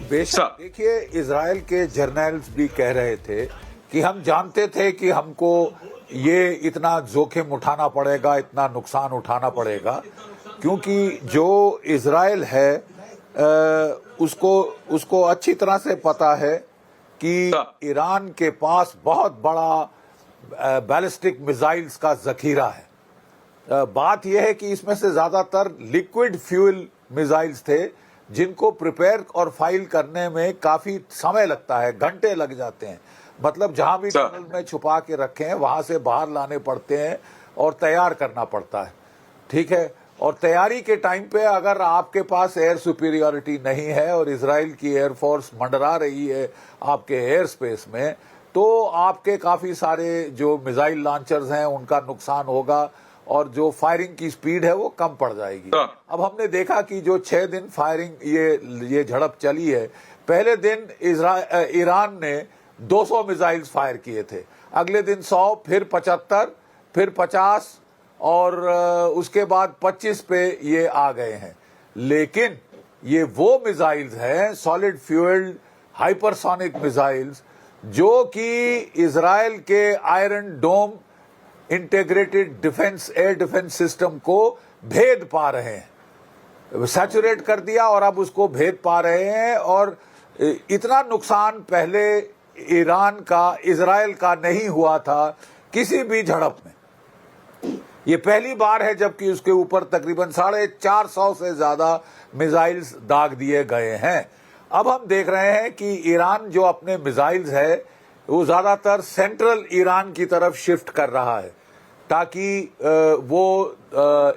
बेशक देखिए, इजराइल के जर्नल्स भी कह रहे थे कि हम जानते थे कि हमको ये इतना जोखिम उठाना पड़ेगा, इतना नुकसान उठाना पड़ेगा, क्योंकि जो इजराइल है उसको अच्छी तरह से पता है कि ईरान के पास बहुत बड़ा बैलिस्टिक मिसाइल्स का जखीरा है। बात यह है कि इसमें से ज्यादातर लिक्विड फ्यूल मिसाइल्स थे जिनको प्रिपेयर और फाइल करने में काफी समय लगता है, घंटे लग जाते हैं। मतलब जहां भी टनल में छुपा के रखे हैं वहां से बाहर लाने पड़ते हैं और तैयार करना पड़ता है, ठीक है। और तैयारी के टाइम पे अगर आपके पास एयर सुपीरियरिटी नहीं है और इजराइल की एयरफोर्स मंडरा रही है आपके एयर स्पेस में, तो आपके काफी सारे जो मिसाइल लॉन्चर्स हैं उनका नुकसान होगा और जो फायरिंग की स्पीड है वो कम पड़ जाएगी। अब हमने देखा कि जो 6 दिन फायरिंग ये झड़प चली है, पहले दिन ईरान ने 200 मिसाइल्स फायर किए थे, अगले दिन 100, फिर 75, फिर 50 और उसके बाद 25 पे ये आ गए हैं। लेकिन ये वो मिसाइल्स हैं, सॉलिड फ्यूल्ड हाइपरसोनिक मिसाइल्स, जो कि इजराइल के iron dome integrated defence air defence system को भेद पा रहे हैं, सैचुरेट कर दिया और अब उसको भेद पा रहे हैं। और इतना नुकसान पहले ईरान का इजराइल का नहीं हुआ था किसी भी झड़प में। ये पहली बार है जबकि उसके ऊपर तकरीबन 450 से ज्यादा मिसाइल्स दाग दिए गए हैं। अब हम देख रहे हैं कि ईरान जो अपने मिसाइल्स है वो ज्यादातर सेंट्रल ईरान की तरफ शिफ्ट कर रहा है ताकि वो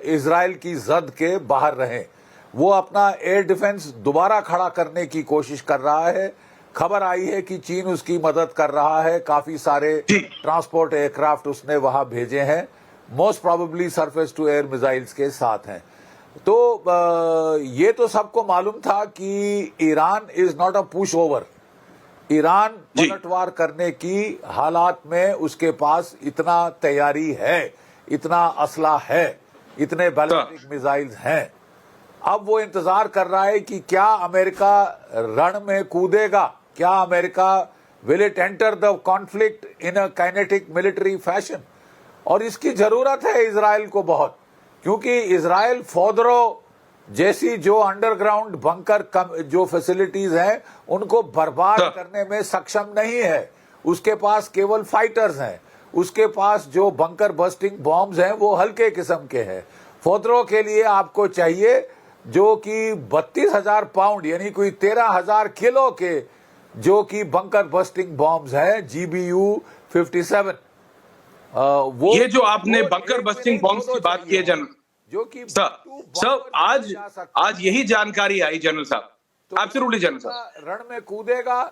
इजराइल की जद के बाहर रहें। वो अपना एयर डिफेंस दोबारा खड़ा करने की कोशिश कर रहा है। खबर आई है कि चीन उसकी मदद कर रहा है, काफी सारे ट्रांसपोर्ट एयरक्राफ्ट उसने वहां भेजे हैं, most probably surface to air missiles के साथ हैं। तो ये तो सबको मालूम था कि Iran is not a push over. Iran पलटवार करने की हालात में उसके पास इतना तैयारी है, इतना असला है, इतने बैलिस्टिक मिसाइल्स हैं। अब वो इंतजार कर रहा है कि क्या अमेरिका रण में कूदेगा, क्या America will it enter the conflict in a kinetic military fashion. और इसकी जरूरत है इजराइल को बहुत, क्योंकि इजराइल फोदरो जैसी जो अंडरग्राउंड बंकर जो फैसिलिटीज हैं उनको बर्बाद करने में सक्षम नहीं है। उसके पास केवल फाइटर्स हैं, उसके पास जो बंकर बस्टिंग बॉम्ब्स हैं वो हल्के किस्म के हैं। फोदरो के लिए आपको चाहिए जो कि 32,000 पाउंड यानी कोई 13,000 किलो के जो कि बंकर बस्टिंग बॉम्ब्स हैं, GBU-57। वो ये जो आपने बंकर बस्टिंग बॉम्ब्स की बात की है जनरल, जो कि सर आज यही जानकारी आई जनरल साहब। एब्सोल्युटली जनरल साहब, रण में कूदेगा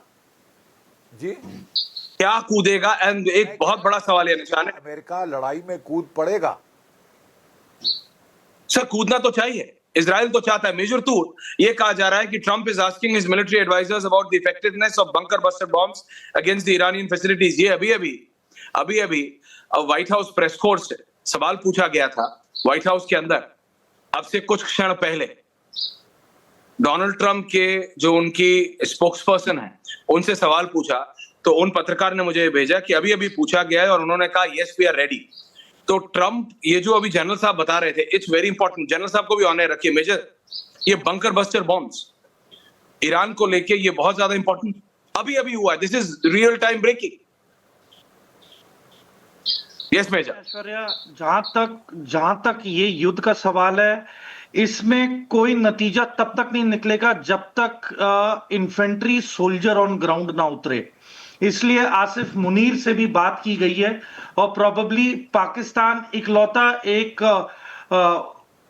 जी, क्या कूदेगा? एंड एक बहुत बड़ा सवाल है, निशान है, अमेरिका लड़ाई में कूद पड़ेगा। सर कूदना तो चाहिए, इजराइल तो चाहता है। मेजर 2 ये कहा जा रहा है कि Trump is asking his military advisers about the effectiveness of bunker buster bombs against the Iranian facilities. ये अभी व्हाइट हाउस प्रेस कोर्ट से सवाल पूछा गया था व्हाइट हाउस के अंदर, अब से कुछ क्षण पहले डोनाल्ड ट्रंप के जो उनकी स्पोक्सपर्सन है उनसे सवाल पूछा, तो उन पत्रकार ने मुझे भेजा कि अभी पूछा गया है और उन्होंने कहा यस वी आर रेडी। तो ट्रंप, ये जो अभी जनरल साहब बता रहे थे, इट्स वेरी इंपॉर्टेंट, जनरल साहब को भी ऑन रखिए मेजर, ये बंकर बस्टर बॉम्ब्स ईरान को लेके ये बहुत ज्यादा इंपॉर्टेंट अभी हुआ है। This is real time breaking. Yes major. Aishwarya, जहां तक ये युद्ध का सवाल है, इसमें कोई नतीजा तब तक नहीं निकलेगा जब तक इन्फेंट्री सोल्जर ऑन ग्राउंड ना उतरे। इसलिए आसिफ मुनीर से भी बात की गई है और प्रोबेबली पाकिस्तान इकलौता एक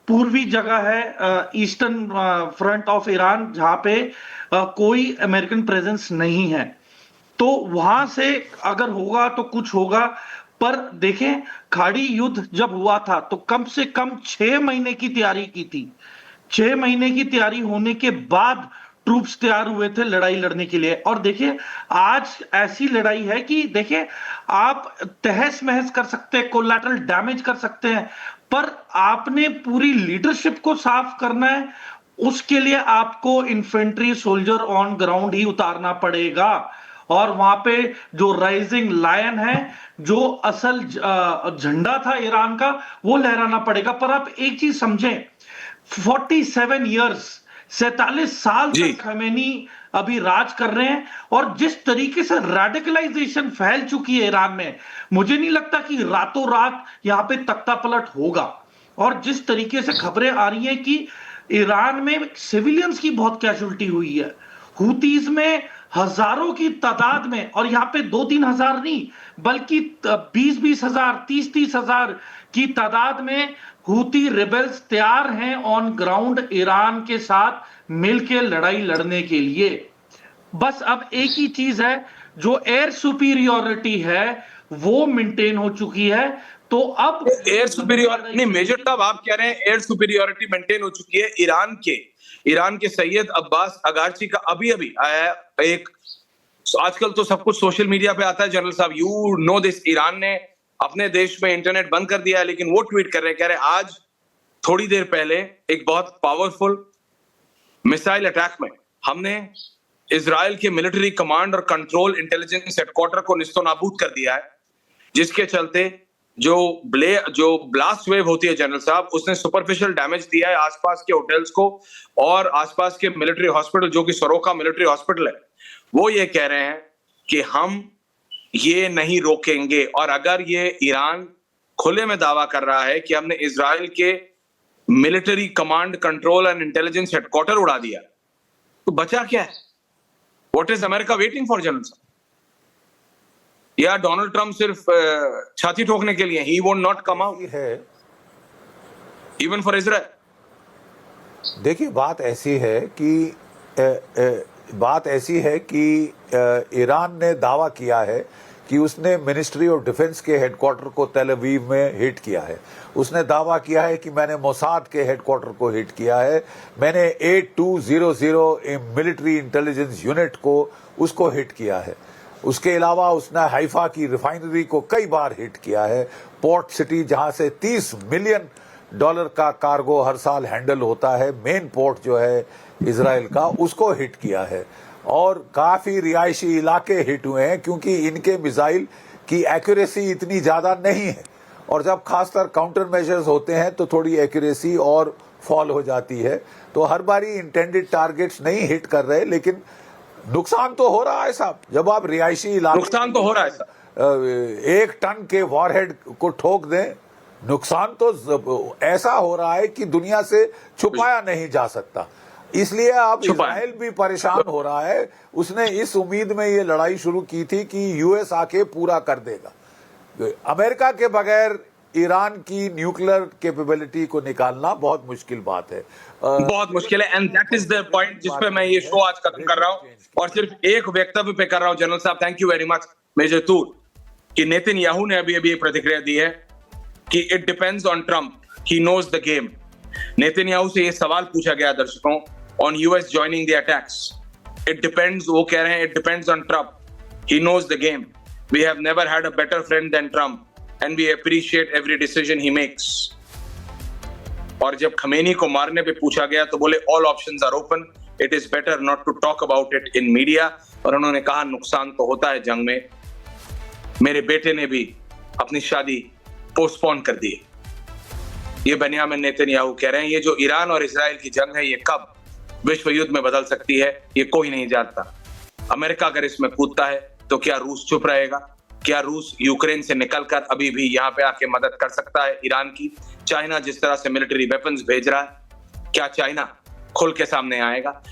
पूर्वी जगह है, ईस्टर्न फ्रंट ऑफ ईरान, जहां पे कोई अमेरिकन प्रेजेंस नहीं है। तो वहां से अगर होगा तो कुछ होगा। पर देखें, खाड़ी युद्ध जब हुआ था तो कम से कम 6 महीने की तैयारी की थी। 6 महीने की तैयारी होने के बाद ट्रूप्स तैयार हुए थे लड़ाई लड़ने के लिए। और देखिए, आज ऐसी लड़ाई है कि देखिए, आप तहस महस कर सकते हैं, कोलैटरल डैमेज कर सकते हैं, पर आपने पूरी लीडरशिप को साफ करना है, उसके लिए आपको इन्फेंट्री सोल्जर ऑन ग्राउंड ही उतारना पड़ेगा और वहां पे जो राइजिंग लायन है, जो असल झंडा था ईरान का, वो लहराना पड़ेगा। पर आप एक चीज समझें, 47 ईयर्स, 47 साल तक खमेनी अभी राज कर रहे हैं और जिस तरीके से रेडिकलाइजेशन फैल चुकी है ईरान में, मुझे नहीं लगता कि रातों रात यहां पे तख्ता पलट होगा। और जिस तरीके से खबरें आ रही हैं कि ईरान में सिविलियंस की बहुत कैजुअल्टी हुई है, हुतीज में हजारों की तादाद में, और यहां पे 2-3 हजार नहीं बल्कि 20-20 हजार, 30-30 हजार की तादाद में हुती रिबेल्स तैयार हैं ऑन ग्राउंड ईरान के साथ मिलकर लड़ाई लड़ने के लिए। बस अब एक ही चीज है, जो एयर सुपीरियोरिटी है वो मेंटेन हो चुकी है। तो अब एयर सुपीरियोरिटी नहीं, मेजर साहब आप कह रहे हैं एयर सुपीरियोरिटी मेंटेन हो चुकी है। ईरान के सैयद अब्बास अगारची का अभी अभी आया एक, आजकल तो सब कुछ सोशल मीडिया पे आता है जनरल साहब, यू नो दिस, ईरान ने अपने देश में इंटरनेट बंद कर दिया है, लेकिन वो ट्वीट कर रहे हैं, कह रहे हैं आज थोड़ी देर पहले एक बहुत पावरफुल मिसाइल अटैक में हमने इजराइल के मिलिट्री कमांड और कंट्रोल इंटेलिजेंस हेडक्वार्टर को निस्तोनाबूद कर दिया है, जिसके चलते जो ब्लास्ट वेव होती है जनरल साहब, उसने सुपरफिशियल डैमेज दिया है आसपास के होटल्स को और आसपास के मिलिट्री हॉस्पिटल, जो कि सरोका मिलिट्री हॉस्पिटल है। वो ये कह रहे हैं कि हम ये नहीं रोकेंगे, और अगर ये ईरान खुले में दावा कर रहा है कि हमने इजराइल के military command control and intelligence headquarter उड़ा दिया, तो बचा क्या है? What is America waiting for general साहब? या डोनाल्ड ट्रंप सिर्फ छाती ठोकने के लिए, he won't not come out है इवन फॉर इजराइल। देखिए बात ऐसी है कि ईरान ने दावा किया है कि उसने मिनिस्ट्री ऑफ डिफेंस के हेडक्वार्टर को तेल अवीव में हिट किया है। उसने दावा किया है कि मैंने मोसाद के हेडक्वार्टर को हिट किया है, मैंने 8200 मिलिट्री इंटेलिजेंस यूनिट को उसको हिट किया है। उसके अलावा उसने हाइफा की रिफाइनरी को कई बार हिट किया है, पोर्ट सिटी जहां से $30 मिलियन का कार्गो हर साल हैंडल होता है, मेन पोर्ट जो है इजराइल का, उसको हिट किया है। और काफी रिहायशी इलाके हिट हुए हैं क्योंकि इनके मिसाइल की एक्यूरेसी इतनी ज्यादा नहीं है, और जब खासकर काउंटर मेजर्स होते हैं तो थोड़ी एक्यूरेसी और फॉल हो जाती है। तो हर बारी इंटेंडेड टारगेट्स नहीं हिट कर रहे, लेकिन नुकसान तो हो रहा है साहब। जब आप रिहायशी इलाके, नुकसान तो हो रहा है साहब, 1 टन के वॉरहेड को ठोक दें, नुकसान तो ऐसा हो रहा है कि दुनिया से छुपाया नहीं जा सकता। इसलिए अब इजराइल भी परेशान हो रहा है। उसने इस उम्मीद में ये लड़ाई शुरू की थी कि यूएस आके पूरा कर देगा। अमेरिका के बगैर ईरान की न्यूक्लियर कैपेबिलिटी को निकालना बहुत मुश्किल बात है, बहुत मुश्किल है। And that is the point जिस पे मैं ये शो आज खत्म कर रहा हूं, और सिर्फ एक वक्तव्य पे कर रहा हूं जनरल साहब, thank you very much major Toor, कि नेतन्याहू ने अभी अभी प्रतिक्रिया दी है कि it depends on Trump, he knows the game. Netanyahu से ये सवाल पूछा गया दर्शकों on US joining the attacks, it depends, वो कह रहे हैं it depends on Trump, he knows the game, we have never had a better friend than Trump and we appreciate every decision he makes. और जब Khamenei को मारने पे पूछा गया तो बोले all options are open, it is better not to talk about it in media. और उन्होंने कहा नुकसान तो होता है जंग में, मेरे बेटे ने भी अपनी शादी पोस्टपोन कर दी। ये बेंयामिन नेतन्याहू कह रहे हैं। ये जो ईरान और इजराइल की जंग है, ये कब विश्व युद्ध में बदल सकती है ये कोई नहीं जानता। अमेरिका अगर इसमें कूदता है तो क्या रूस चुप रहेगा? क्या रूस यूक्रेन से निकलकर अभी भी यहां पे आके मदद कर सकता है ईरान की? चाइना जिस तरह से मिलिट्री वेपन्स भेज रहा है, क्या चाइना खुल के सामने आएगा?